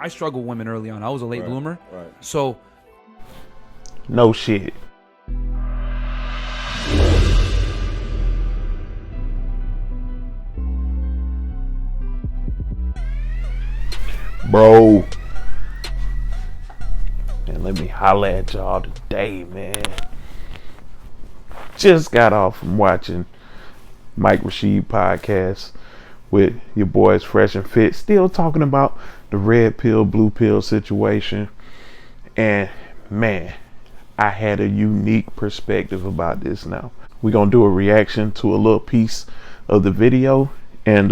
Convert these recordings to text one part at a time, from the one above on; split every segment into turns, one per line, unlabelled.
I struggled with women early on. I was a late bloomer.
Right.
So.
No shit. Bro. And let me holla at y'all today, man. Just got off from watching Mike Rashid podcast with your boys Fresh and Fit. Still talking about the red pill, blue pill situation. And man, I had a unique perspective about this now. We're going to do a reaction to a little piece of the video. And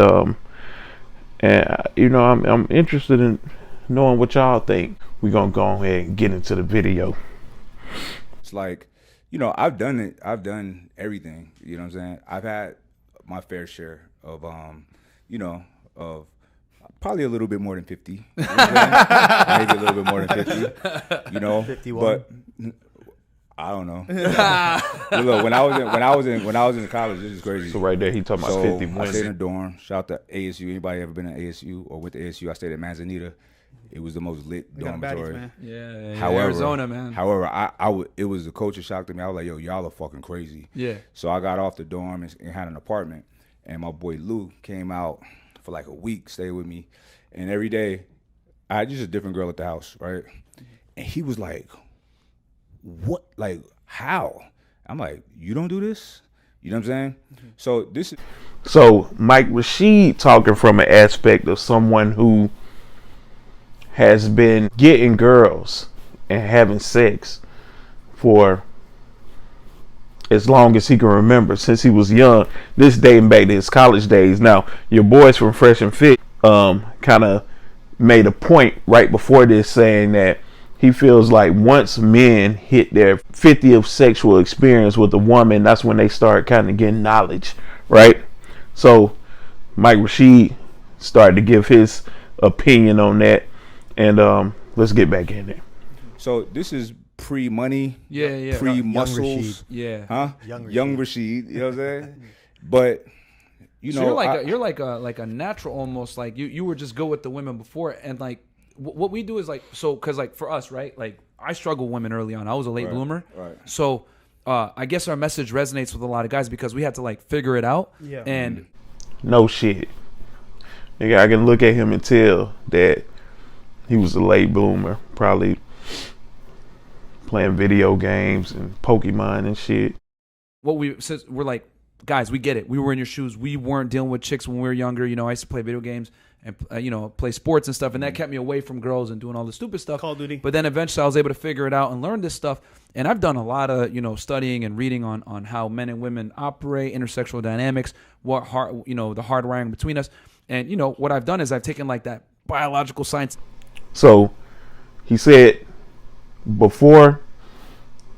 you know, I'm interested in knowing what y'all think. We're going to go ahead and get into the video.
It's like, you know, I've done it. I've done everything. You know what I'm saying? I've had my fair share of, you know, of probably a little bit more than 50. You know what I'm saying? Maybe a little bit more than 50. You know,
51.
But I don't know. Look, when I was in college, this is crazy.
So right there, he talking about 50 women.
I stayed in a dorm. Shout out to ASU. Anybody ever been at ASU or went to ASU? I stayed at Manzanita. It was the most lit dormitory.
Baddies, man.
Yeah,
however,
Arizona, man.
However, it was a culture shock to me. I was like, yo, y'all are fucking crazy.
Yeah.
So I got off the dorm and had an apartment. And my boy Lou came out for like a week, stayed with me. And every day, I had just a different girl at the house, right? And he was like, what? Like, how? I'm like, you don't do this? You know what I'm saying?
Mm-hmm.
So Mike Rashid talking from an aspect of someone who has been getting girls and having sex for as long as he can remember, since he was young. This dating back to his college days. Now, your boys from Fresh and Fit kind of made a point right before this saying that he feels like once men hit their 50th sexual experience with a woman, that's when they start kind of getting knowledge, right? So Mike Rashid started to give his opinion on that. And let's get back in there.
So this is pre-money,
yeah,
pre-muscles,
yeah,
huh? Young Rashid, you know what I'm saying? But you know,
you're like a natural almost. Like you were just go with the women before, and like what we do is like because like for us, right? Like I struggled with women early on. I was a late bloomer,
right?
So I guess our message resonates with a lot of guys because we had to like figure it out.
Yeah,
and
no shit, nigga, I can look at him and tell that he was a late bloomer, probably playing video games and Pokémon and shit.
We're like, guys, we get it. We were in your shoes. We weren't dealing with chicks when we were younger. You know, I used to play video games and you know, play sports and stuff, and that kept me away from girls and doing all the stupid stuff.
Call of Duty.
But then eventually I was able to figure it out and learn this stuff. And I've done a lot of, you know, studying and reading on how men and women operate, intersexual dynamics, the hardwiring between us. And you know, what I've done is I've taken like that biological science.
So he said before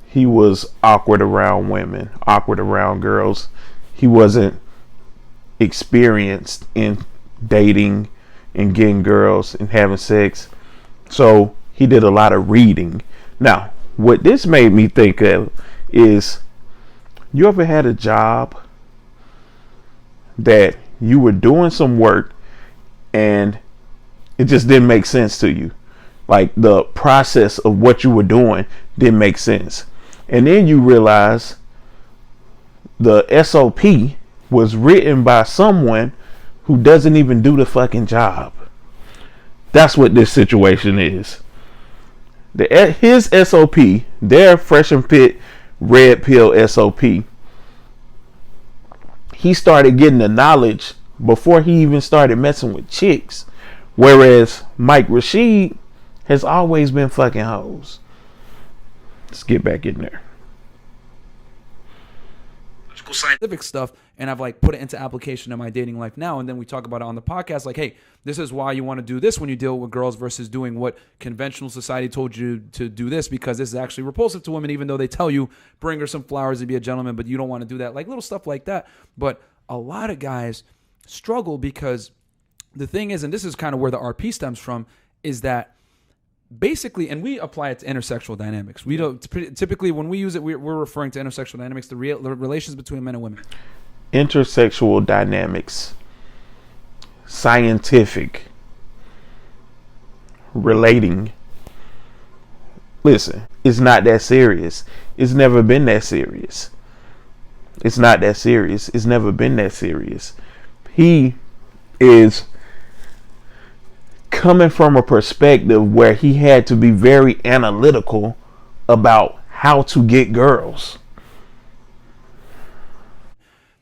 he was awkward around women, awkward around girls. He wasn't experienced in dating and getting girls and having sex. So he did a lot of reading. Now, what this made me think of is, you ever had a job that you were doing some work and it just didn't make sense to you? Like the process of what you were doing didn't make sense. And then you realize the SOP was written by someone who doesn't even do the fucking job. That's what this situation is. His SOP, their Fresh and Fit red pill SOP, he started getting the knowledge before he even started messing with chicks. Whereas Mike Rashid has always been fucking hoes. Let's get back in there.
Scientific stuff, and I've like put it into application in my dating life now. And then we talk about it on the podcast, like, hey, this is why you want to do this when you deal with girls versus doing what conventional society told you to do this, because this is actually repulsive to women, even though they tell you bring her some flowers and be a gentleman, but you don't want to do that, like little stuff like that. But a lot of guys struggle because the thing is, and this is kind of where the RP stems from, is that basically, and we apply it to intersexual dynamics. We don't typically, when we use it, we're referring to intersexual dynamics, the relations between men and women.
Intersexual dynamics, scientific relating. Listen, it's not that serious. It's never been that serious. It's not that serious. It's never been that serious. He is coming from a perspective where he had to be very analytical about how to get girls.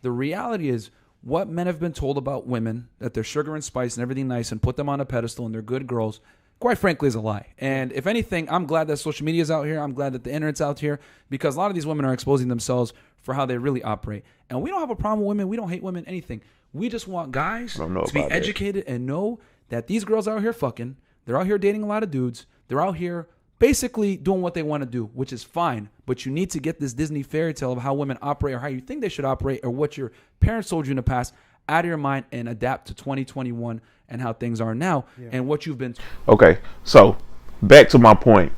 The reality is, what men have been told about women, that they're sugar and spice and everything nice and put them on a pedestal and they're good girls, quite frankly, is a lie. And if anything, I'm glad that social media is out here. I'm glad that the internet's out here, because a lot of these women are exposing themselves for how they really operate. And we don't have a problem with women. We don't hate women, anything. We just want guys to be educated and know that these girls out here fucking. They're out here dating a lot of dudes. They're out here basically doing what they want to do, which is fine. But you need to get this Disney fairy tale of how women operate or how you think they should operate or what your parents told you in the past out of your mind and adapt to 2021 and how things are now and what you've been.
Okay, so back to my point.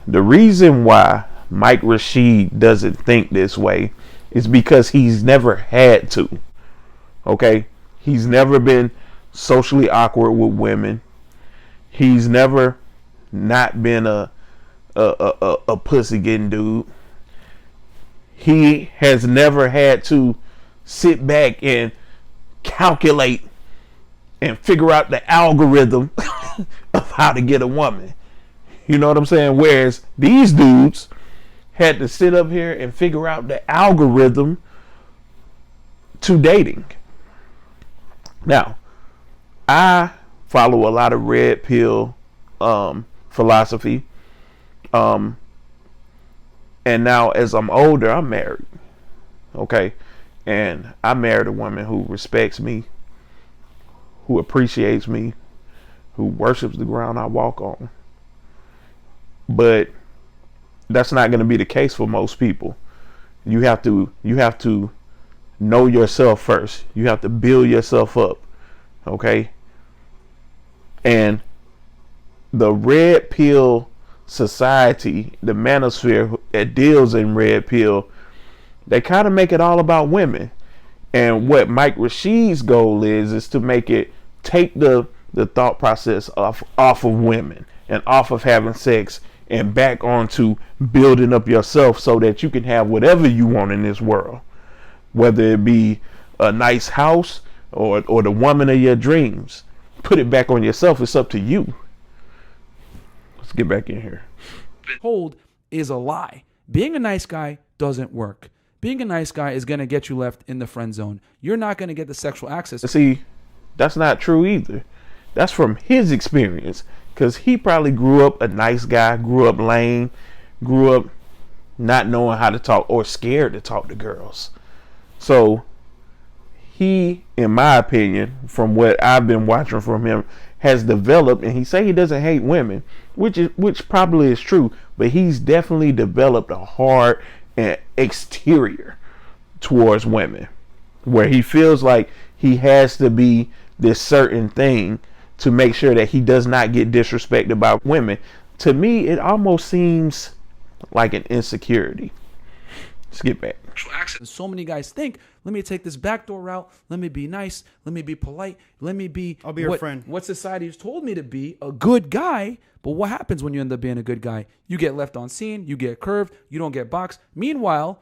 The reason why Mike Rashid doesn't think this way is because he's never had to. Okay, he's never been socially awkward with women. He's never not been a pussy getting dude. He has never had to sit back and calculate and figure out the algorithm of how to get a woman. You know what I'm saying? Whereas these dudes had to sit up here and figure out the algorithm to dating. Now, I follow a lot of red pill philosophy. And now as I'm older, I'm married. Okay. And I married a woman who respects me, who appreciates me, who worships the ground I walk on. But that's not going to be the case for most people. You have to know yourself first. You have to build yourself up. Okay? And the red pill society, the manosphere that deals in red pill, they kind of make it all about women. And what Mike Rashid's goal is to make it take the thought process off of women and off of having sex and back onto building up yourself so that you can have whatever you want in this world, whether it be a nice house or the woman of your dreams. Put it back on yourself. It's up to you. Let's get back in here.
Told is a lie. Being a nice guy doesn't work. Being a nice guy is going to get you left in the friend zone. You're not going to get the sexual access.
See, that's not true either. That's from his experience, because he probably grew up a nice guy, grew up lame, grew up not knowing how to talk or scared to talk to girls. So he, in my opinion, from what I've been watching from him, has developed, and he say he doesn't hate women, which probably is true, but he's definitely developed a hard and exterior towards women, where he feels like he has to be this certain thing to make sure that he does not get disrespected by women. To me, it almost seems like an insecurity. Let's get back.
So many guys think, let me take this backdoor route. Let me be nice. Let me be polite. Let me be.
I'll be your friend.
What society has told me to be, a good guy. But what happens when you end up being a good guy? You get left on scene. You get curved. You don't get boxed. Meanwhile,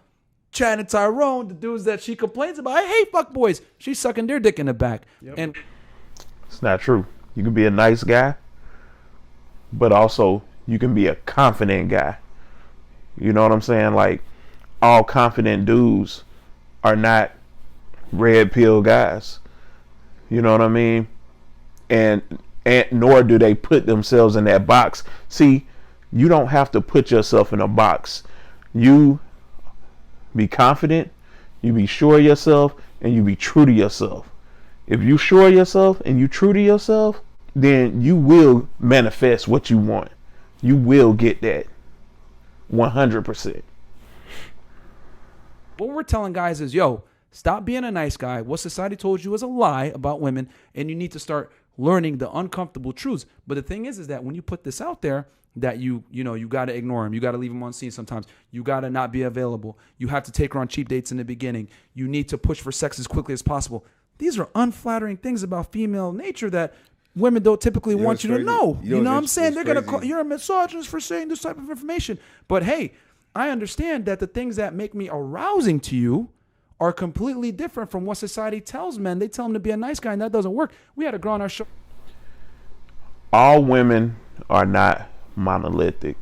Chad and Tyrone, the dudes that she complains about, I hate fuck boys. She's sucking their dick in the back.
Yep.
And
it's not true. You can be a nice guy, but also you can be a confident guy. You know what I'm saying? Like, all confident dudes are not red pill guys. You know what I mean? And nor do they put themselves in that box. See, you don't have to put yourself in a box. You be confident, you be sure of yourself, and you be true to yourself. If you sure of yourself and you true to yourself, then you will manifest what you want. You will get that 100%.
what we're telling guys is, yo, stop being a nice guy. What society told you is a lie about women, and you need to start learning the uncomfortable truths. But the thing is that when you put this out there, that you got to ignore him. You got to leave him on scene sometimes. You got to not be available. You have to take her on cheap dates in the beginning. You need to push for sex as quickly as possible. These are unflattering things about female nature that women don't typically want
what's
you to
crazy?
know.
You know
You know what I'm
what's-
saying?
what's
They're going to
crazy?
call, you're a misogynist for saying this type of information. But hey, I understand that the things that make me arousing to you are completely different from what society tells men. They tell them to be a nice guy, and that doesn't work. We had a girl on our show.
All women are not monolithic.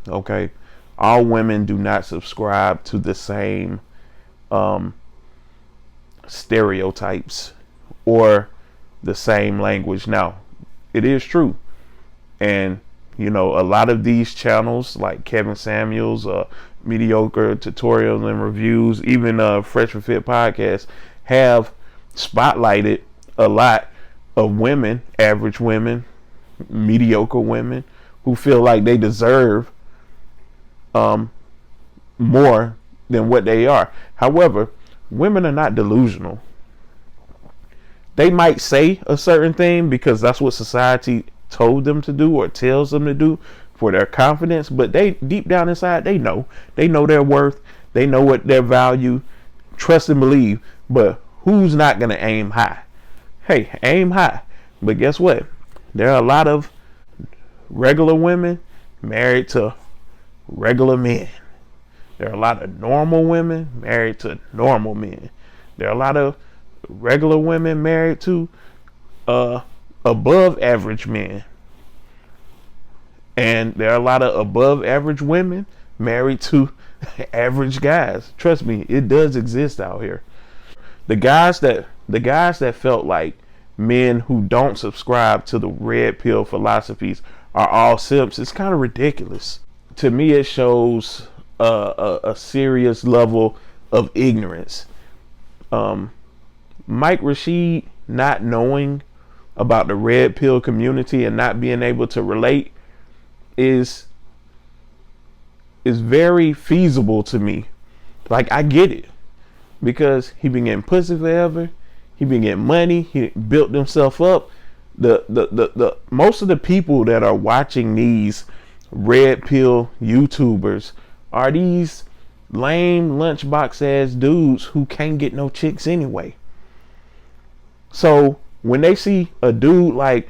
Okay? All women do not subscribe to the same stereotypes or the same language. Now, it is true. And, you know, a lot of these channels like Kevin Samuels, Mediocre Tutorials and Reviews, even Fresh and Fit Podcast have spotlighted a lot of women, average women, mediocre women, who feel like they deserve more than what they are. However, women are not delusional. They might say a certain thing because that's what society told them to do or tells them to do for their confidence, but they deep down inside, they know their worth, they know what their value, trust and believe. But who's not going to aim high? Hey, aim high. But guess what? There are a lot of regular women married to regular men. There are a lot of normal women married to normal men. There are a lot of regular women married to above average men. And there are a lot of above average women married to average guys. Trust me, it does exist out here. The guys that felt like men who don't subscribe to the red pill philosophies are all simps, it's kind of ridiculous. To me, it shows a serious level of ignorance. Mike Rashid not knowing about the red pill community and not being able to relate is very feasible to me. Like, I get it, because he been getting pussy forever, he been getting money, he built himself up. The most of the people that are watching these red pill YouTubers are these lame lunchbox ass dudes who can't get no chicks anyway. So when they see a dude like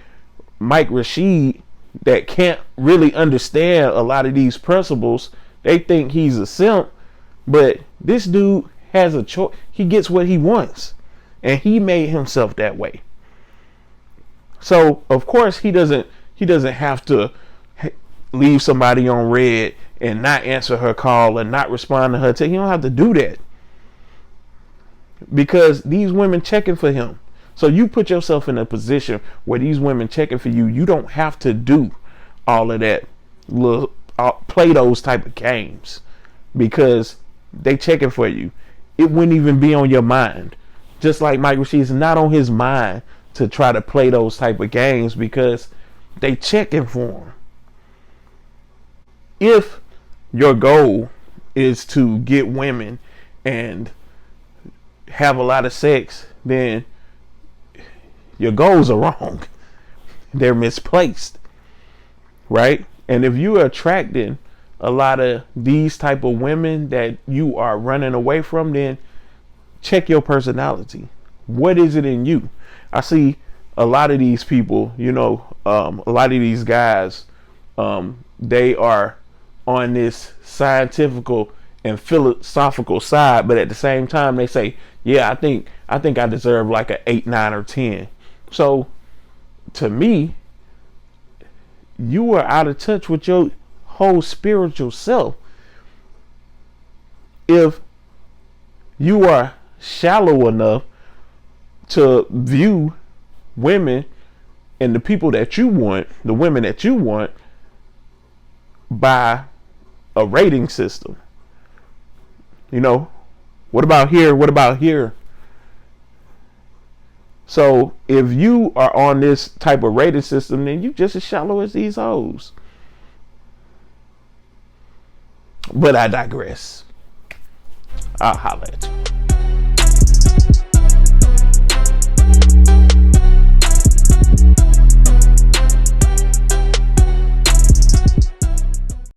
Mike Rashid that can't really understand a lot of these principles, they think he's a simp. But this dude has a choice. He gets what he wants, and he made himself that way. So of course he doesn't have to leave somebody on red and not answer her call and not respond to her text. He don't have to do that, because these women checking for him. So you put yourself in a position where these women checking for you. You don't have to do all of that, play those type of games, because they checking for you. It wouldn't even be on your mind. Just like Mike Rashid, it's not on his mind to try to play those type of games, because they checking for him. If your goal is to get women and have a lot of sex, then your goals are wrong. They're misplaced, right? And if you are attracting a lot of these type of women that you are running away from, then check your personality. What is it in you? I see a lot of these people, a lot of these guys, they are on this scientific and philosophical side, but at the same time they say, yeah, I think I deserve like an 8, 9, or 10. So to me, you are out of touch with your whole spiritual self. If you are shallow enough to view women and the people that you want, the women that you want, by a rating system. What about here? What about here? So if you are on this type of rating system, then you just as shallow as these hoes. But I digress. I'll holler at you.